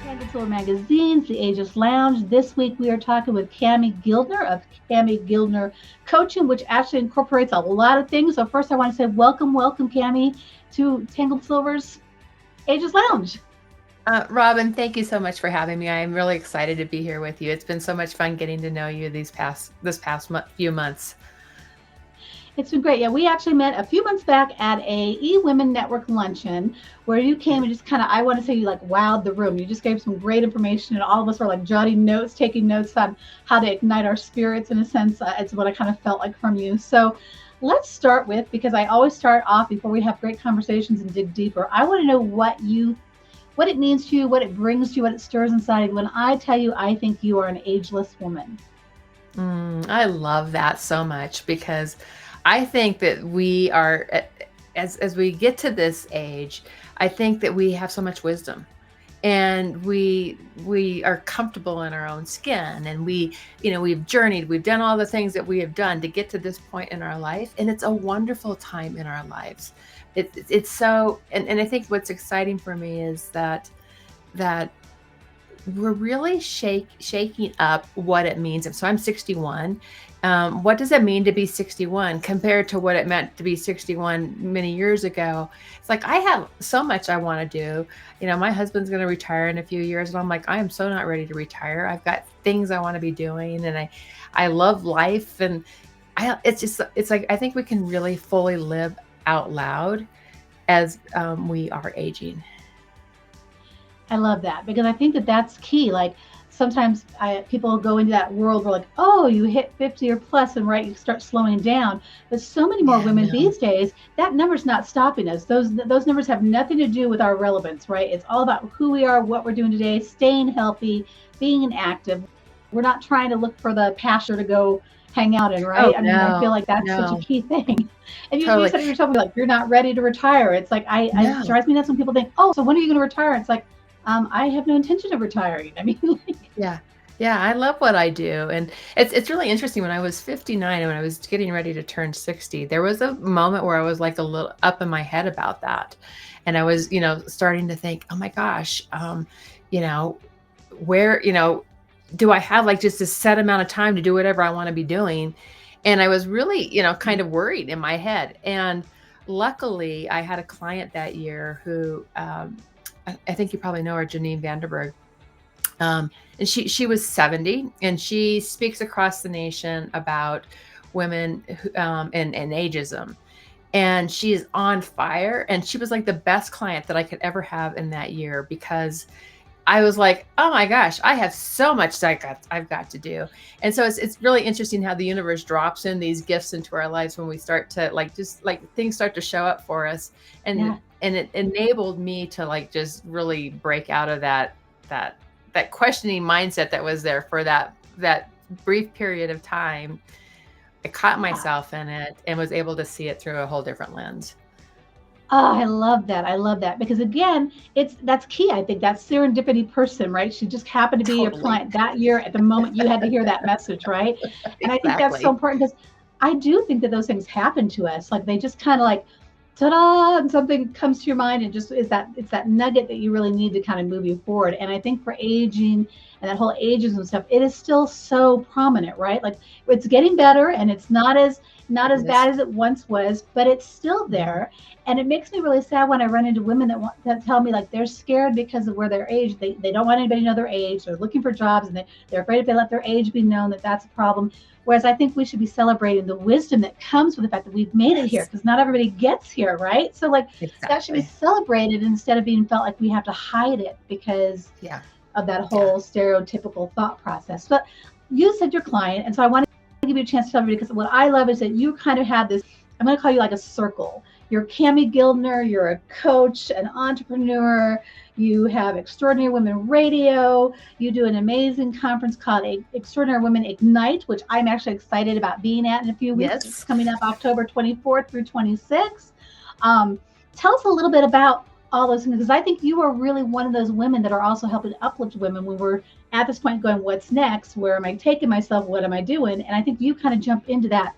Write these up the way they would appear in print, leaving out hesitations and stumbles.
Magazine, Magazine's The Ageless Lounge. This week we are talking with Cami Guildner of Cami Guildner Coaching, which actually incorporates a lot of things. So first I want to say welcome Cami to Tangled Silver's Ageless Lounge. Robin, thank you so much for having me. I'm really excited to be here with you. It's been so much fun getting to know you this past few months. It's been great. Yeah, we actually met a few months back at a eWomen Network luncheon where you came and just kind of, I want to say you like wowed the room. You just gave some great information and all of us were like jotting notes, taking notes on how to ignite our spirits in a sense. It's what I kind of felt like from you. So let's start with, because I always start off before we have great conversations and dig deeper. I want to know what it means to you, what it brings to you, what it stirs inside you. When I tell you, I think you are an ageless woman. I love that so much because I think that we are, as we get to this age, I think that we have so much wisdom, and we are comfortable in our own skin, and we've journeyed, we've done all the things that we have done to get to this point in our life, and it's a wonderful time in our lives. It's so, and I think what's exciting for me is that we're really shaking up what it means. So I'm 61. What does it mean to be 61 compared to what it meant to be 61 many years ago? It's like I have so much I want to do. My husband's going to retire in a few years, and I'm like, I am so not ready to retire. I've got things I want to be doing, and I love life, and it's like I think we can really fully live out loud as we are aging. I love that because I think that that's key. Like sometimes people go into that world where like, oh, you hit 50 or plus and right, you start slowing down. But so many more Yeah, women no. these days, that number's not stopping us. Those numbers have nothing to do with our relevance, right? It's all about who we are, what we're doing today, staying healthy, being active. We're not trying to look for the pasture to go hang out in, Oh right? I mean, I feel no, like that's such a no, key thing. And you totally. said it yourself, like you're not ready to retire. It's like it No. drives me nuts when people think, oh, so when are you going to retire? It's like I have no intention of retiring. I mean, like, Yeah. Yeah, I love what I do. And it's really interesting. When I was 59 and when I was getting ready to turn 60, there was a moment where I was like a little up in my head about that. And I was, starting to think, oh my gosh, you know, where, do I have like just a set amount of time to do whatever I want to be doing? And I was really, kind of worried in my head. And luckily, I had a client that year who, I think you probably know her, Janine Vanderberg. And she was 70, and she speaks across the nation about women and ageism. And she is on fire. And she was like the best client that I could ever have in that year because I was like, oh my gosh, I have so much that I've got to do. And so it's really interesting how the universe drops in these gifts into our lives when we start to like just like things start to show up for us. And yeah. and it enabled me to like just really break out of that that questioning mindset that was there for that brief period of time. I caught Yeah. myself in it and was able to see it through a whole different lens. Oh, I love that. I love that because again, that's key. I think that serendipity person, right? She just happened to be your Totally. client that year at the moment you had to hear that message, right? And I think that's so Exactly. important because I do think that those things happen to us. Like they just kind of like ta-da, and something comes to your mind and just is that it's that nugget that you really need to kind of move you forward. And I think for aging and that whole ageism stuff, it is still so prominent, right? Like it's getting better and it's not as It is. bad as it once was, but it's still Mhm. there. And it makes me really sad when I run into women that tell me like they're scared because of where their age. They don't want anybody to know their age. They're looking for jobs and they're afraid if they let their age be known that that's a problem. Whereas I think we should be celebrating the wisdom that comes with the fact that we've made it here Yes, because not everybody gets here, right? So like that should be exactly. celebrated instead of being felt like we have to hide it because Yeah, of that yeah. whole stereotypical thought process. But you said your client, and so I want to give you a chance to tell everybody because what I love is that you kind of had this. I'm going to call you like a circle. You're Cami Guildner. You're a coach, an entrepreneur. You have Extraordinary Women Radio. You do an amazing conference called Extraordinary Women Ignite, which I'm actually excited about being at in a few weeks. It's Yes. coming up October 24th through 26th. Um, Tell us a little bit about all those things because I think you are really one of those women that are also helping uplift women when we're at this point going, what's next? Where am I taking myself? What am I doing? And I think you kind of jump into that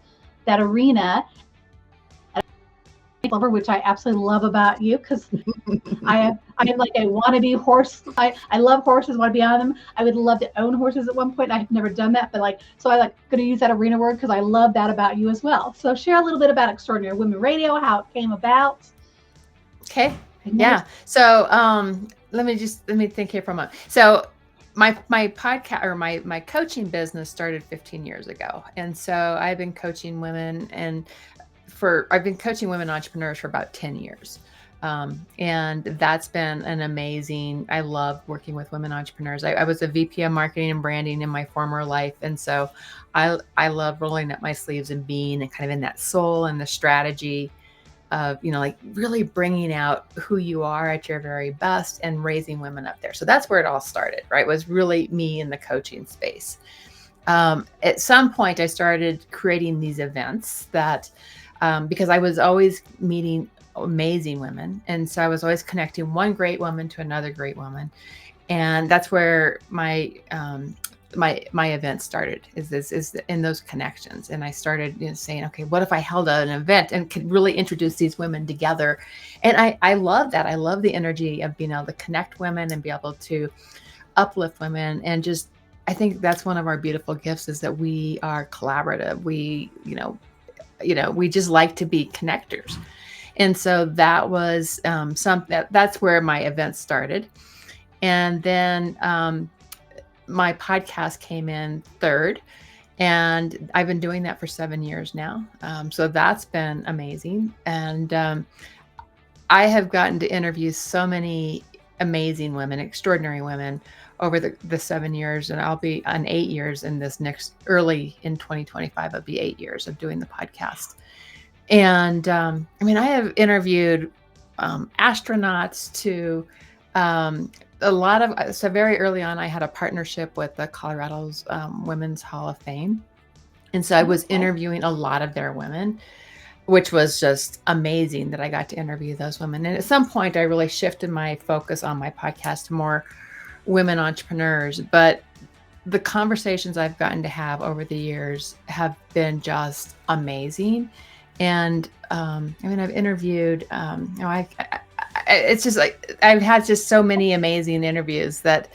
arena, which I absolutely love about you because I I'm like a wannabe horse. I love horses, want to be on them. I would love to own horses at one point. I've never done that, but like, so I like going to use that arena word because I love that about you as well. So share a little bit about Extraordinary Women Radio, how it came about. Okay. Yeah. So let me think here for a moment. So my podcast or my coaching business started 15 years ago. And so I've been coaching women I've been coaching women entrepreneurs for about 10 years. And that's been an amazing, I love working with women entrepreneurs. I was a VP of marketing and branding in my former life. And so I love rolling up my sleeves and being and kind of in that soul and the strategy of, like really bringing out who you are at your very best and raising women up there. So that's where it all started, right? It was really me in the coaching space. At some point I started creating these events that, because I was always meeting amazing women. And so I was always connecting one great woman to another great woman. And that's where my event started is in those connections. And I started saying, okay, what if I held an event and could really introduce these women together? And I love that. I love the energy of being able to connect women and be able to uplift women. And just, I think that's one of our beautiful gifts is that we are collaborative. We, we just like to be connectors. And so that was that's where my event started. And then my podcast came in third, and I've been doing that for 7 years now. So that's been amazing. And I have gotten to interview so many amazing women, extraordinary women over the 7 years, and I'll be on 8 years in this early in 2025, it'll be 8 years of doing the podcast. And I have interviewed astronauts to a lot of, so very early on, I had a partnership with the Colorado's Women's Hall of Fame. And so I was interviewing a lot of their women, which was just amazing that I got to interview those women. And at some point I really shifted my focus on my podcast to more women entrepreneurs, but the conversations I've gotten to have over the years have been just amazing. And I've interviewed, it's just like, I've had just so many amazing interviews that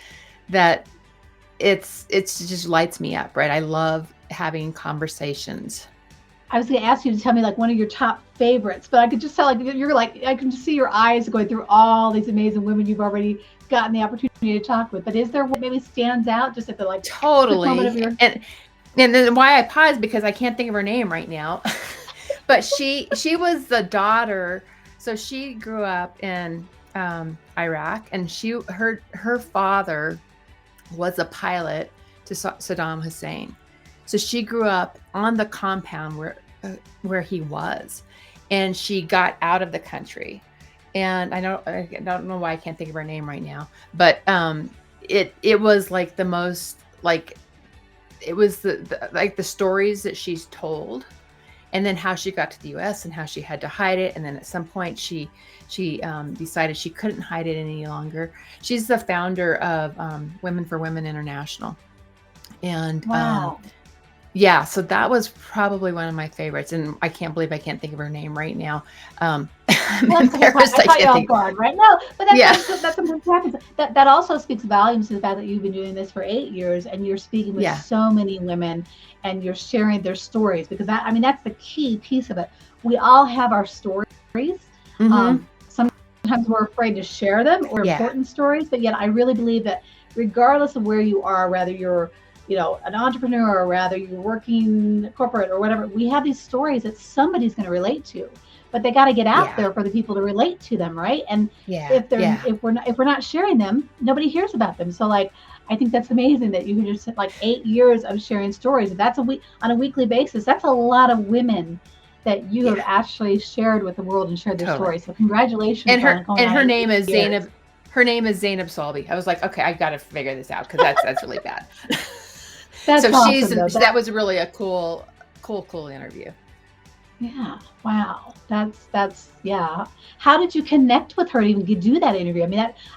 it's just lights me up, right? I love having conversations. I was going to ask you to tell me like one of your top favorites, but I could just tell like you're like, I can just see your eyes going through all these amazing women you've already gotten the opportunity to talk with. But is there what maybe stands out just at the like totally? And then why I paused because I can't think of her name right now. But she was the daughter. So she grew up in Iraq, and her father was a pilot to Saddam Hussein. So she grew up on the compound where he was, and she got out of the country. And I don't know why I can't think of her name right now, but it was like the most like it was the stories that she's told. And then how she got to the U.S. and how she had to hide it. And then at some point she decided she couldn't hide it any longer. She's the founder of Women for Women International. And wow. Yeah, so that was probably one of my favorites. And I can't believe I can't think of her name right now. I'm embarrassed. I caught you off guard, right? No, but that's something that happens. That also speaks volumes to the fact that you've been doing this for 8 years and you're speaking with so many women and you're sharing their stories, because that's the key piece of it. We all have our stories. Mm-hmm. Sometimes we're afraid to share them or important stories, but yet I really believe that regardless of where you are, whether you're an entrepreneur or whether you're working corporate or whatever, we have these stories that somebody's going to relate to, but they got to get out there for the people to relate to them, right? And if we're not sharing them, nobody hears about them. So like, I think that's amazing that you just like 8 years of sharing stories. If that's on a weekly basis, that's a lot of women that you have actually shared with the world and shared their stories. So congratulations. And her name is Zainab. Her name is Zainab Salbi. I was like, okay, I got to figure this out because that's really bad. That's awesome, that was really a cool interview. Yeah. Wow. That's How did you connect with her to even do that interview?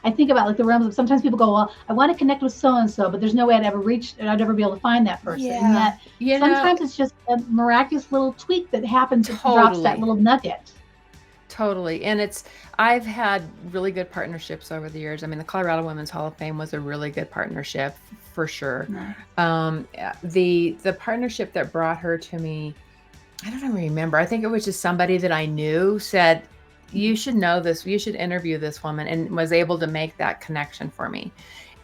I think about like the realms of sometimes people go, well, I want to connect with so-and-so, but there's no way I'd ever be able to find that person. Yeah. And yet sometimes it's just a miraculous little tweak that happens that drops that little nugget. Totally. And I've had really good partnerships over the years. I mean, the Colorado Women's Hall of Fame was a really good partnership for sure. Nice. The partnership that brought her to me, I don't even remember. I think it was just somebody that I knew said, you should know this, you should interview this woman, and was able to make that connection for me.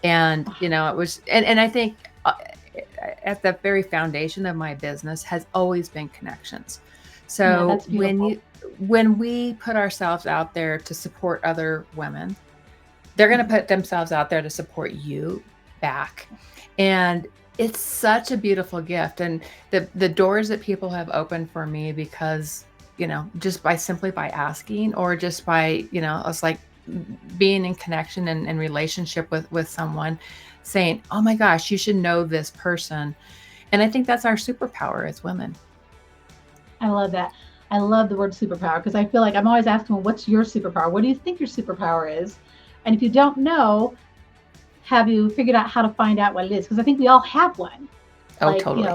And, it was, and I think at the very foundation of my business has always been connections. Yeah, So that's beautiful. when we put ourselves out there to support other women, they're going to put themselves out there to support you back. And it's such a beautiful gift. And the doors that people have opened for me because, just simply by asking, or just by, it's like being in connection and relationship with someone, saying, oh my gosh, you should know this person. And I think that's our superpower as women. I love that. I love the word superpower because I feel like I'm always asking, well, what's your superpower? What do you think your superpower is? And if you don't know, have you figured out how to find out what it is? Because I think we all have one. Oh, Like, totally.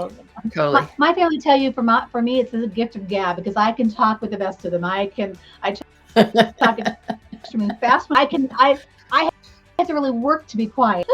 Totally. My family tell you, for me, it's a gift of gab because I can talk with the best of them. I talk extremely fast. I have to really work to be quiet.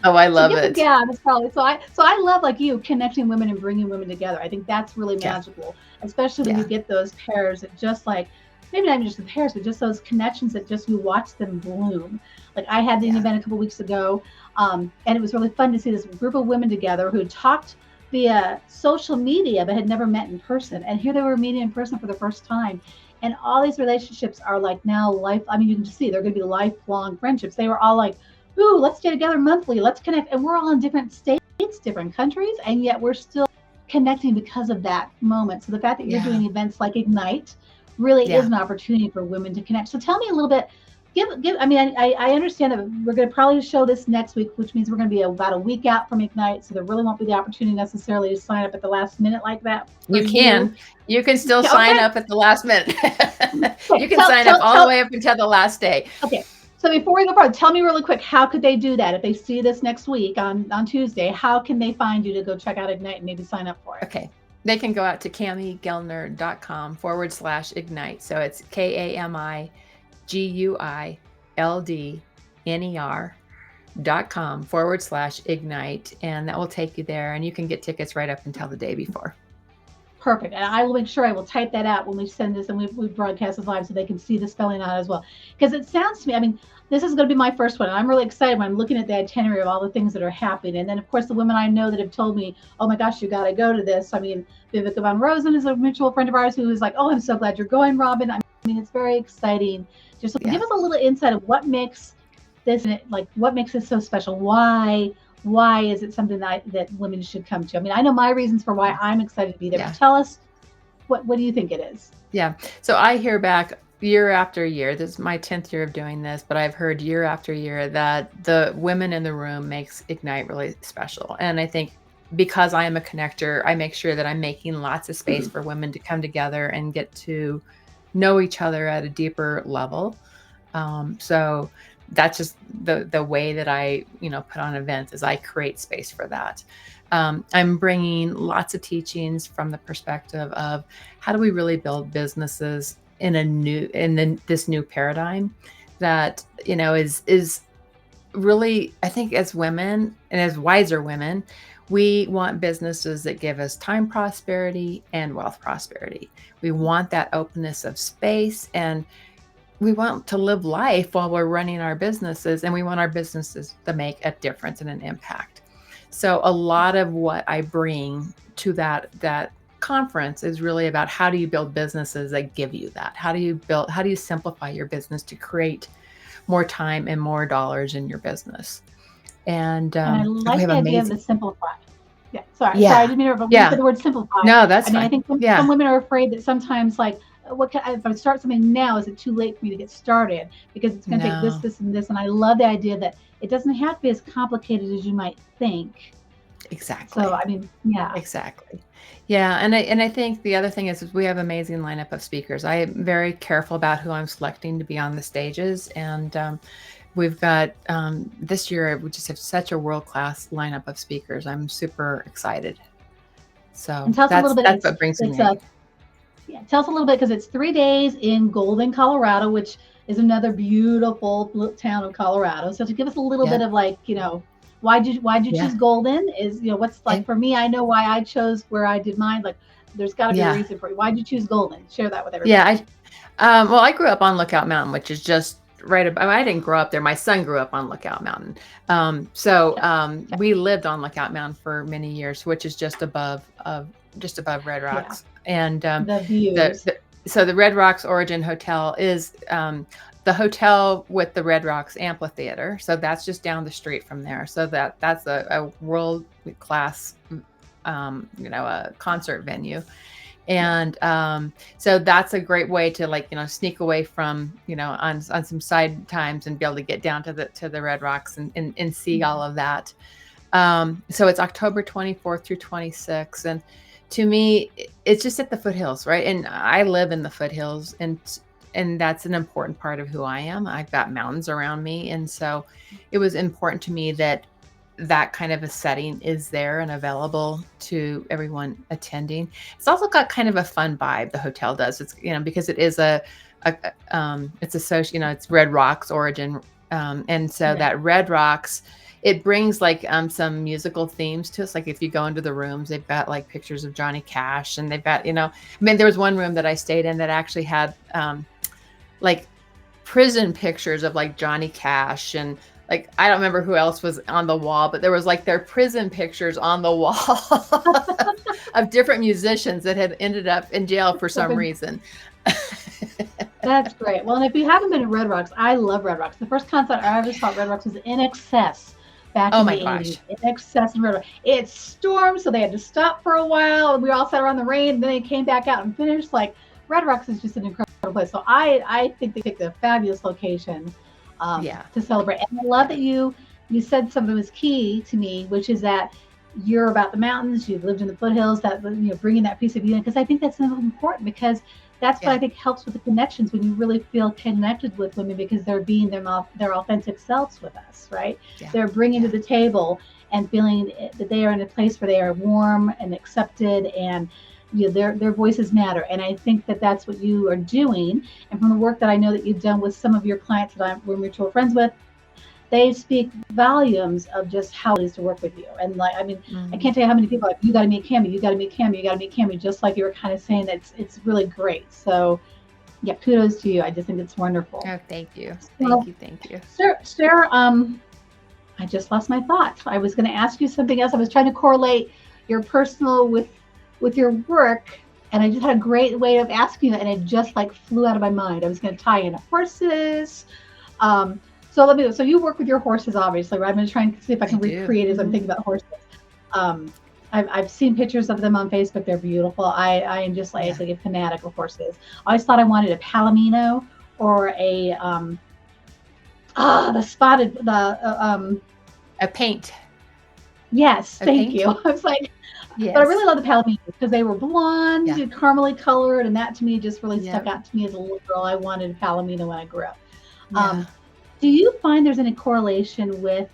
Oh, I So love gift of it. gab is probably so I love, like you, connecting women and bringing women together. I think that's really Yeah. magical, especially when you Yeah. get those pairs that just like, maybe not even just the pairs, but just those connections that just you watch them bloom. Like I had an Yeah. event a couple weeks ago, and it was really fun to see this group of women together who had talked via social media but had never met in person, and here they were meeting in person for the first time. And all these relationships are like now life. I mean, you can just see they're going to be lifelong friendships. They were all like, ooh, let's stay together monthly, let's connect. And we're all in different states, different countries, and yet we're still connecting because of that moment. So the fact that you're Yeah. doing events like Ignite really is Yeah. an opportunity for women to connect. So tell me a little bit. I mean, I understand that we're going to probably show this next week, which means we're going to be about a week out from Ignite. So there really won't be the opportunity necessarily to sign up at the last minute like that for You you. can. You can still sign Okay. up at the last minute. Okay. You can sign up all the way up until the last day. Okay. So before we go further, tell me really quick, how could they do that? If they see this next week on Tuesday, how can they find you to go check out Ignite and maybe sign up for it? Okay. They can go out to CamiGuildner.com/ignite. So it's KamiGuildner.com/ignite. And that will take you there. And you can get tickets right up until the day before. Perfect. And I will make sure I will type that out when we send this and we broadcast this live so they can see the spelling out as well. Because it sounds to me, I mean, this is going to be my first one. And I'm really excited when I'm looking at the itinerary of all the things that are happening. And then, of course, the women I know that have told me, oh my gosh, you got to go to this. I mean, Vivica Von Rosen is a mutual friend of ours who is like, oh, I'm so glad you're going, Robin. I mean, it's very exciting. Just give us a little insight of what makes this, like, what makes this so special? Why is it something that women should come to? I mean, I know my reasons for why I'm excited to be there, but tell us, what do you think it is? Yeah. So I hear back year after year. This is my 10th year of doing this, but I've heard year after year that the women in the room makes Ignite really special. And I think because I am a connector, I make sure that I'm making lots of space for women to come together and get to know each other at a deeper level. So that's just the way that I, put on events, is I create space for that. I'm bringing lots of teachings from the perspective of how do we really build businesses in this new paradigm that, is really, I think as women and as wiser women, we want businesses that give us time prosperity and wealth prosperity. We want that openness of space, and we want to live life while we're running our businesses, and we want our businesses to make a difference and an impact. So a lot of what I bring to that conference is really about how do you build businesses that give you that? How do you simplify your business to create more time and more dollars in your business? And I we like have the idea of the amazing. simplify. Yeah, sorry, I Yeah. didn't mean to, but when you said Yeah. the word simplify, No, that's I mean, I fine. think some Yeah. women are afraid that sometimes, like, if I start something now, is it too late for me to get started? Because it's going to take this, No. this, and this. And I love the idea that it doesn't have to be as complicated as you might think. So, Exactly. I mean, yeah. Exactly. Yeah, and I think the other thing is we have an amazing lineup of speakers. I am very careful about who I'm selecting to be on the stages, and we've got this year we just have such a world-class lineup of speakers. I'm super excited. So And tell us a little bit. that's what brings It's me. Yeah, tell us a little bit because it's 3 days in Golden, Colorado, which is another beautiful town of Colorado. So to give us a little bit Yep. of like, why'd you Yeah. choose Golden? Is what's like Okay. for me? I know why I chose where I did mine. Like, there's got to be a Yeah. reason for it. Why'd you choose Golden? Share that with Yeah. everybody. Well, I grew up on Lookout Mountain, which is just right above. I didn't grow up there. My son grew up on Lookout Mountain. We lived on Lookout Mountain for many years, which is just above Red Yeah, Rocks. And the the, views. the so the Red Rocks Origin Hotel is the hotel with the Red Rocks Amphitheater. So that's just down the street from there. So that's a world class, a concert venue. Yeah, And so that's a great way to sneak away from on some side times and be able to get down to the Red Rocks and see all of that. So it's October 24th through 26th, and to me it's just at the foothills, right? And I live in the foothills, and that's an important part of who I am. I've got mountains around me, and so it was important to me that kind of a setting is there and available to everyone attending. It's also got kind of a fun vibe. The hotel does. It's because it is it's associated. It's Red Rocks Origin, and so yeah. that Red Rocks, it brings some musical themes to us. Like if you go into the rooms, they've got like pictures of Johnny Cash, and they've got I mean, there was one room that I stayed in that actually had like prison pictures of like Johnny Cash, and like I don't remember who else was on the wall, but there was like their prison pictures on the wall of different musicians that had ended up in jail for some reason. That's great. Well, and if you haven't been to Red Rocks, I love Red Rocks. The first concert I ever saw at Red Rocks was In Excess back Oh in my the 80s. gosh. In Excess in Red Rocks. It stormed, so they had to stop for a while. And we all sat around the rain, and then they came back out and finished. Like, Red Rocks is just an incredible place. So I think they picked a fabulous location Yeah. to celebrate. And I love that you said something that was key to me, which is that you're about the mountains, you've lived in the foothills, that bringing that piece of you in, because I think that's important, because that's what Yeah. I think helps with the connections, when you really feel connected with women, because they're being their authentic selves with us, right? Yeah. They're bringing Yeah. to the table and feeling that they are in a place where they are warm and accepted, and their voices matter. And I think that that's what you are doing. And from the work that I know that you've done with some of your clients that we're mutual friends with, they speak volumes of just how it is to work with you. And like, I mean, I Mhm. can't tell you how many people are like, you got to meet Cami, you got to meet Cami, you got to meet Cami, just like you were kind of saying. That it's really great. So yeah, kudos to you. I just think it's wonderful. Oh, thank you. Thank So you. Thank you. Sarah, I just lost my thought. I was going to ask you something else. I was trying to correlate your personal with your work, and I just had a great way of asking it, and it just like flew out of my mind. I was going to tie in horses. Um, so you work with your horses, obviously, right? I'm going to try and see if I I can do. recreate as I'm Mhm. thinking about horses. Um, I've seen pictures of them on Facebook. They're beautiful. I am just Yeah. like a fanatic of horses. I always thought I wanted a Palomino or a the spotted the A paint. yes, A thank paint. you. I was like, but I really Yes. love the Palominos because they were blonde Yeah. and caramely colored, and that to me just really stuck Yep. out to me as a little girl. I wanted a Palomino when I grew up. Yeah. Um, do you find there's any correlation with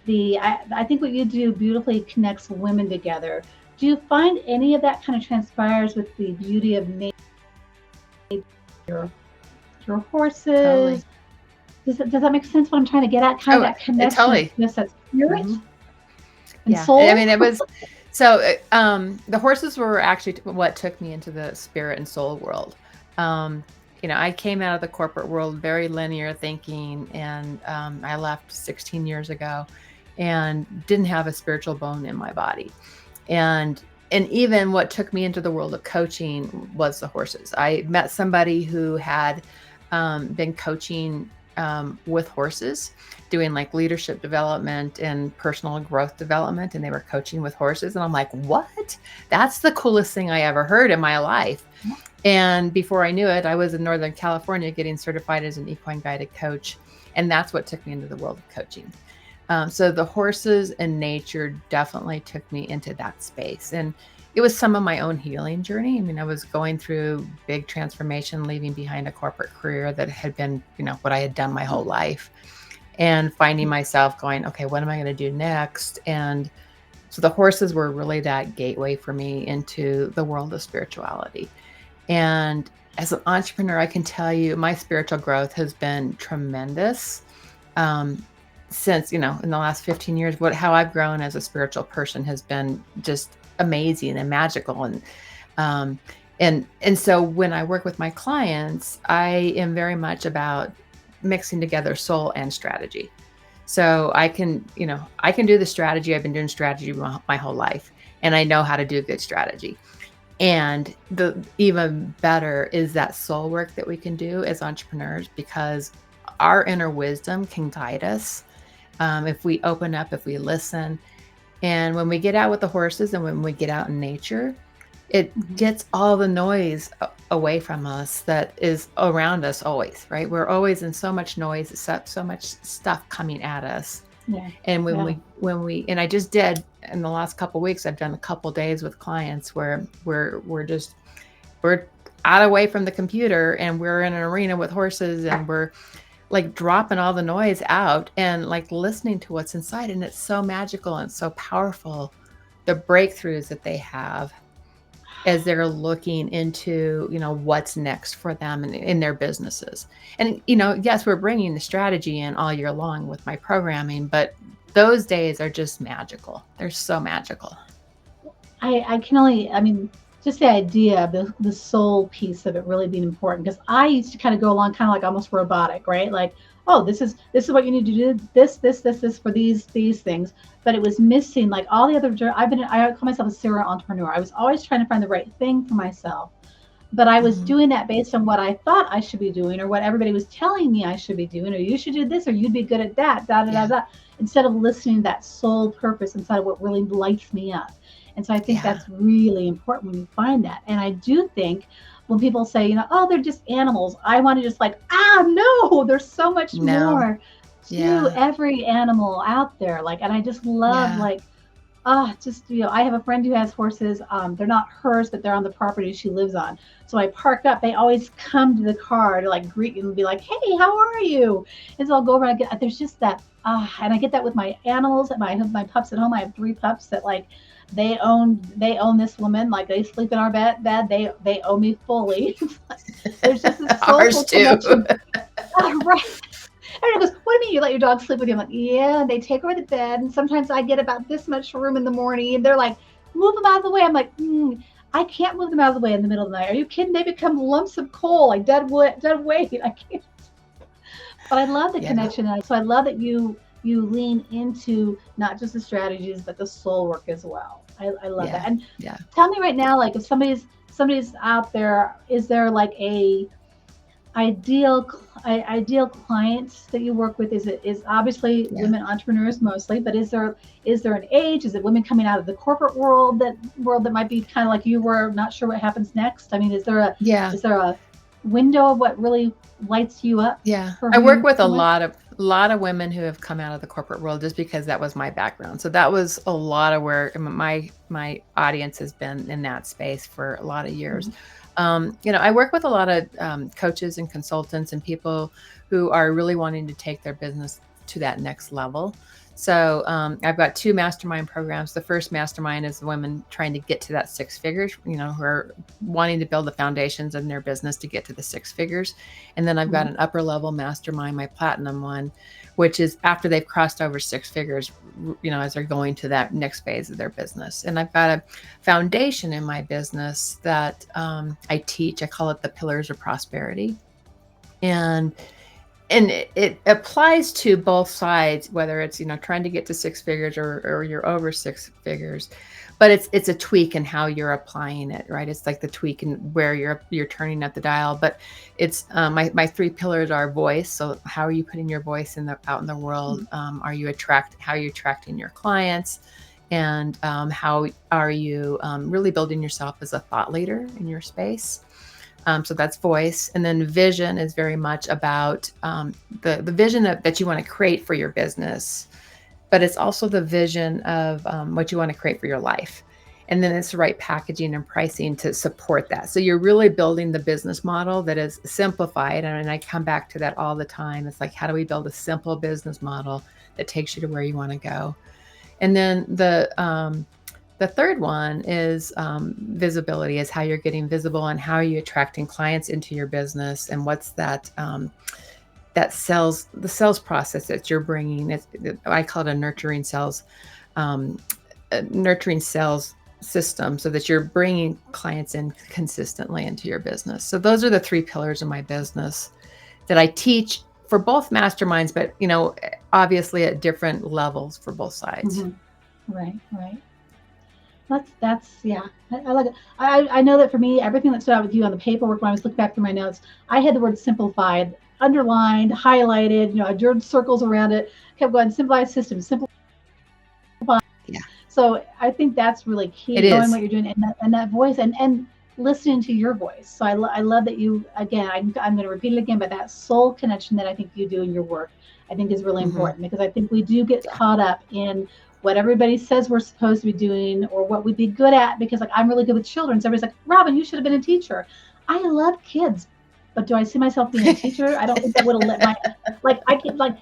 I think what you do beautifully connects women together. Do you find any of that kind of transpires with the beauty of nature, your horses? Totally. Does that make sense what I'm trying to get at? Kind of Oh, that connection of totally. just that spirit Mhm. and Yeah. I mean, soul? it was so the horses were actually what took me into the spirit and soul world. Um, I came out of the corporate world very linear thinking, and I left 16 years ago and didn't have a spiritual bone in my body. And even what took me into the world of coaching was the horses. I met somebody who had been coaching with horses, doing like leadership development and personal growth development, and they were coaching with horses. And I'm like, what? That's the coolest thing I ever heard in my life. And before I knew it, I was in Northern California getting certified as an equine guided coach. And that's what took me into the world of coaching. So the horses and nature definitely took me into that space. And it was some of my own healing journey. I mean, I was going through big transformation, leaving behind a corporate career that had been, what I had done my whole life, and finding myself going, okay, what am I going to do next? And so the horses were really that gateway for me into the world of spirituality. And as an entrepreneur, I can tell you my spiritual growth has been tremendous. Um, since, in the last 15 years, how I've grown as a spiritual person has been just amazing and magical. Um, and so when I work with my clients, I am very much about mixing together soul and strategy. So I can do the strategy. I've been doing strategy my whole life, and I know how to do good strategy. And the even better is that soul work that we can do as entrepreneurs, because our inner wisdom can guide us, if we open up, if we listen. And when we get out with the horses and when we get out in nature, it Mhm. gets all the noise away from us that is around us always, right? We're always in so much noise, so much stuff coming at us. Yeah. And Yeah. and I just did in the last couple of weeks, I've done a couple days with clients where we're out away from the computer and we're in an arena with horses, and we're like dropping all the noise out and like listening to what's inside. And it's so magical and so powerful, the breakthroughs that they have as they're looking into, what's next for them in their businesses. And, yes, we're bringing the strategy in all year long with my programming, but those days are just magical. They're so magical. I can only, I mean, just the idea of the soul piece of it really being important, because I used to kind of go along kind of like almost robotic, right? Like, oh, this is what you need to do, this for these things. But it was missing like all the other. I call myself a serial entrepreneur. I was always trying to find the right thing for myself, but I was Mhm. doing that based on what I thought I should be doing, or what everybody was telling me I should be doing, or you should do this, or you'd be good at that, da da da Yeah. da. Instead of listening to that soul purpose inside of what really lights me up. And so I think Yeah. that's really important when you find that. And I do think when people say, oh, they're just animals, I want to just like, no, there's so much No. more to Yeah. every animal out there. Like, and I just love Yeah. like, just I have a friend who has horses. They're not hers, but they're on the property she lives on. So I park up. They always come to the car to like greet you and be like, "Hey, how are you?" And so I'll go over. And there's just that, and I get that with my animals. My pups at home. I have 3 pups that like they own this woman. Like they sleep in our bed. They own me fully. There's just this Ours soulful too. connection. Right. Everyone goes, "What do you mean you let your dog sleep with you?" I'm like, "Yeah." They take her to bed, and sometimes I get about this much room in the morning, and they're like, "Move them out of the way." I'm like, I can't move them out of the way in the middle of the night. Are you kidding? They become lumps of coal, like dead wood, dead weight. I can't. But I love the Yeah. connection, and so I love that you lean into not just the strategies, but the soul work as well. I love that. Yeah. And Yeah. tell me right now, like if somebody's out there, is there like a ideal ideal clients that you work with? Is obviously Yeah. women entrepreneurs mostly, but is there an age? Is it women coming out of the corporate world that might be kind of like you were, not sure what happens next? I mean, Yeah. is there a window of what really lights you up Yeah. for I who work you're with a working with? lot of women who have come out of the corporate world just because that was my background. So that was a lot of where my audience has been in that space for a lot of years. Mhm. I work with a lot of coaches and consultants and people who are really wanting to take their business to that next level. So I've got 2 mastermind programs. The first mastermind is the women trying to get to that 6 figures, who are wanting to build the foundations in their business to get to the 6 figures. And then I've got Mhm. an upper level mastermind, my platinum one, which is after they've crossed over 6 figures, as they're going to that next phase of their business. And I've got a foundation in my business that I teach. I call it the pillars of prosperity. And it applies to both sides, whether it's trying to get to 6 figures, or you're over 6 figures, but it's a tweak in how you're applying it, right? It's like the tweak in where you're turning up the dial. But it's my 3 pillars are voice. So how are you putting your voice out in the world? How are you attracting your clients? And how are you really building yourself as a thought leader in your space? So that's voice. And then vision is very much about the vision that you want to create for your business, but it's also the vision of what you want to create for your life. And then it's the right packaging and pricing to support that. So you're really building the business model that is simplified. And I come back to that all the time. It's like, how do we build a simple business model that takes you to where you want to go? And then The third one is visibility, is how you're getting visible and how are you attracting clients into your business, and what's that the sales process that you're bringing. I call it um, a nurturing sales system, so that you're bringing clients in consistently into your business. So those are the three pillars of my business that I teach for both masterminds, but obviously at different levels for both sides. Hmm. Right, right. That's yeah. I like it. I know that for me, everything that stood out with you on the paperwork when I was looking back through my notes, I had the word simplified underlined, highlighted. I drew circles around it. Kept going. Simplified system. Simple. Yeah, So I think that's really it key, knowing is. what you're doing and that voice and listening to your voice. So I love that you, again, I'm going to repeat it again, but that soul connection that I think you do in your work, I think is really Hmm. important, because I think we do get Yeah. caught up in what everybody says we're supposed to be doing or what we'd be good at, because like I'm really good with children. So everybody's like, Robin, you should have been a teacher. I love kids, but do I see myself being a teacher? I don't think that would have let my, like, I could, like,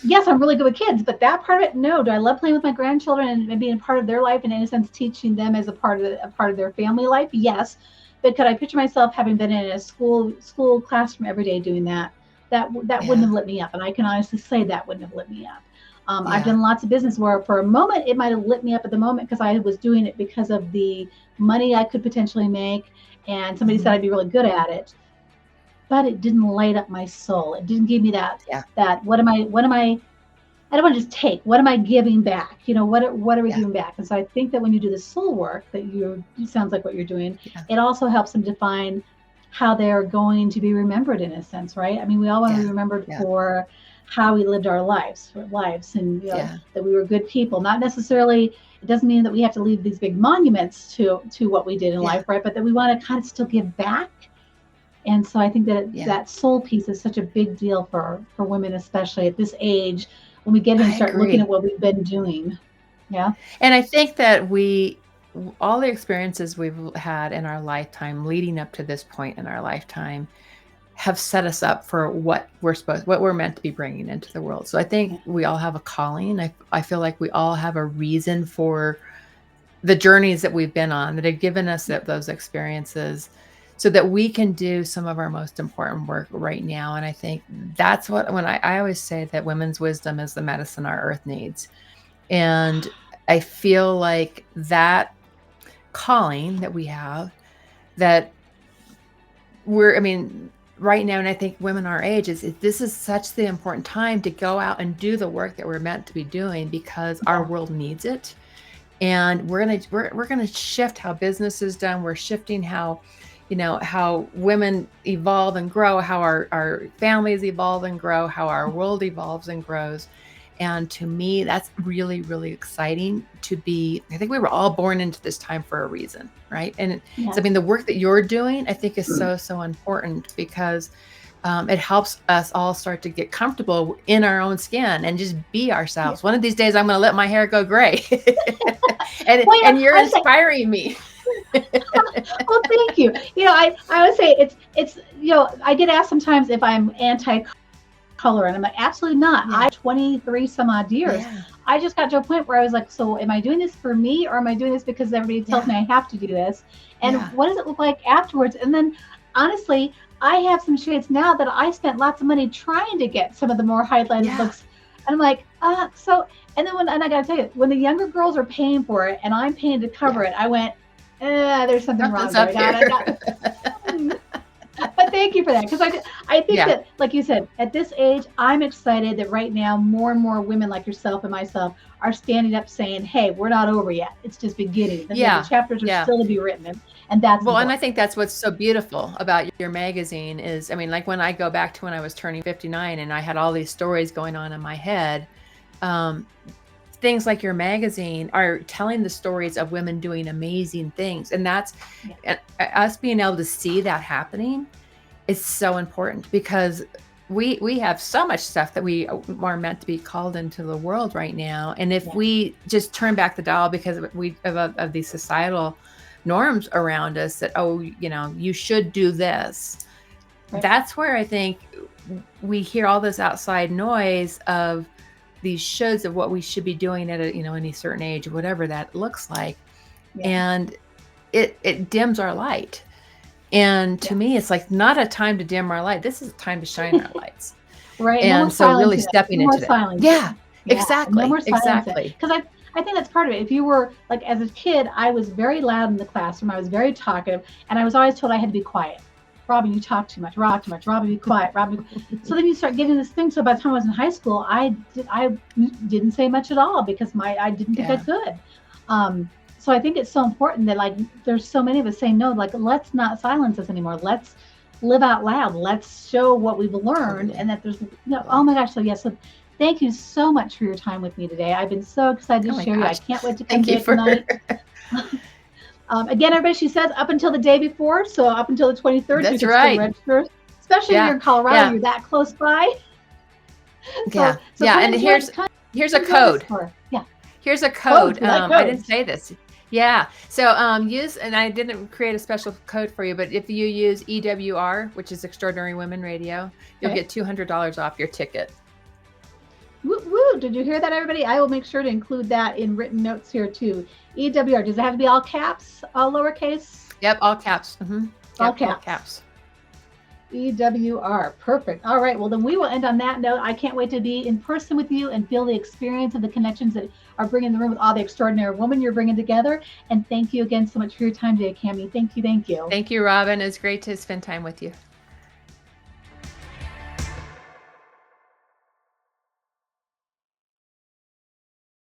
yes, I'm really good with kids, but that part of it, no. Do I love playing with my grandchildren and being a part of their life and in a sense teaching them as a part of their family life? Yes. But could I picture myself having been in a school classroom every day doing that? That wouldn't Yeah. have lit me up, and I can honestly say that wouldn't have lit me up. I've Yeah. done lots of business where for a moment it might have lit me up at the moment because I was doing it because of the money I could potentially make, and somebody said Hmm. I'd be really good at it, but it didn't light up my soul. It didn't give me Yeah. that I don't want to just take. What am I giving back? What are we Yeah. giving back? And so I think that when you do the soul work, that it sounds like what you're doing, Yeah. it also helps them define how they're going to be remembered in a sense, right? I mean, we all want to Yeah. be remembered Yeah. for how we lived our lives, and Yeah. that we were good people. Not necessarily. It doesn't mean that we have to leave these big monuments to what we did in Yeah. life, right? But that we want to kind of still give back. And so I think that Yeah. that soul piece is such a big deal for women, especially at this age, when we get here and I start looking agree. at what we've been doing. Yeah. And I think that all the experiences we've had in our lifetime leading up to this point in our lifetime have set us up for what we're meant to be bringing into the world. So I think Yeah. we all have a calling. I feel like we all have a reason for the journeys that we've been on that have given us those experiences, so that we can do some of our most important work right now. And I think that's when I always say that women's wisdom is the medicine our earth needs. And I feel like that calling that we have, that I mean, right now, and I think women our age, this is such the important time to go out and do the work that we're meant to be doing, because our Yeah. world needs it. And we're gonna shift how business is done. We're shifting how women evolve and grow, how our families evolve and grow, how our world evolves and grows. And to me, that's really, really exciting to be. I think we were all born into this time for a reason, right? And so, I Yes. mean, the work that you're doing, I think, is so, so important, because it helps us all start to get comfortable in our own skin and just be Yeah. ourselves. One of these days, I'm going to let my hair go gray, and Well, and you're I say, inspiring me. well, thank you. I would say it's I get asked sometimes if I'm anti-color, and I'm like, absolutely not. Yeah, I 23 some odd years. yeah, I just got to a point where I was like, so am I doing this for me, or am I doing this because everybody tells yeah, me I have to do this? And yeah, what does it look like afterwards? And then honestly, I have some shades now that I spent lots of money trying to get some of the more highlighted yeah, looks. And I'm like, so, and I got to tell you, when the younger girls are paying for it and I'm paying to yeah. cover it, I went, there's something wrong Something's there. up I here. got, hmm. But thank you for that, because I think Yeah, that, like you said, at this age, I'm excited that right now more and more women like yourself and myself are standing up saying, "Hey, we're not over yet. It's just beginning. The yeah, chapters are yeah. still to be written," and that's Well, and I important. think that's what's so beautiful about your magazine is, I mean, like when I go back to when I was turning 59 and I had all these stories going on in my head, um, things like your magazine are telling the stories of women doing amazing things. And that's Yeah, us being able to see that happening is so important, because we have so much stuff that we are meant to be called into the world right now. And if yeah, we just turn back the dial because of these societal norms around us, that, oh, you should do this, right. that's where I think we hear all this outside noise of these shoulds of what we should be doing at any certain age, whatever that looks like. Yeah. and it dims our light. And to Yeah. me, it's like not a time to dim our light. This is a time to shine our lights. Right. No more And so really silencing us. stepping No more into that. Yeah, silencing. Yeah. No exactly, more silencing. exactly. Because I think that's part of it. If you were like as a kid, I was very loud in the classroom. I was very talkative, and I was always told I had to be quiet. Robin, you talk too much. Rob, too much. Robin, be quiet. Robin. So then you start getting this thing. So by the time I was in high school, I didn't say much at all because I didn't think I Yeah, could. So I think it's so important that like there's so many of us saying no, like let's not silence us anymore. Let's live out loud. Let's show what we've learned, totally, and that there's oh totally. my gosh. So yes, so thank you so much for your time with me today. I've been so excited Oh to my share you. I gosh. can't wait to come Thank you bake for tonight. Again, everybody, she says up until the day before, so up until the 23rd, so you That's can still right. register. Especially if you're Yeah, in Colorado, yeah, you're that close by. yeah, So yeah, come and and join. here's a Come join us code. for yeah Here's a codes. code. We like I didn't codes. say this. Yeah. So use, and I didn't create a special code for you, but if you use EWR, which is Extraordinary Women Radio, you'll Okay. get $200 off your ticket. Woo woo! Did you hear that, everybody? I will make sure to include that in written notes here too. EWR. Does it have to be all caps, all lowercase, Yep, all caps. all Yep, all caps? caps. EWR. Perfect. All right. Well, then we will end on that note. I can't wait to be in person with you and feel the experience of the connections that are bringing the room with all the extraordinary women you're bringing together. And thank you again so much for your time today, Cami. Thank you. Thank you. Thank you, Robin. It's great to spend time with you.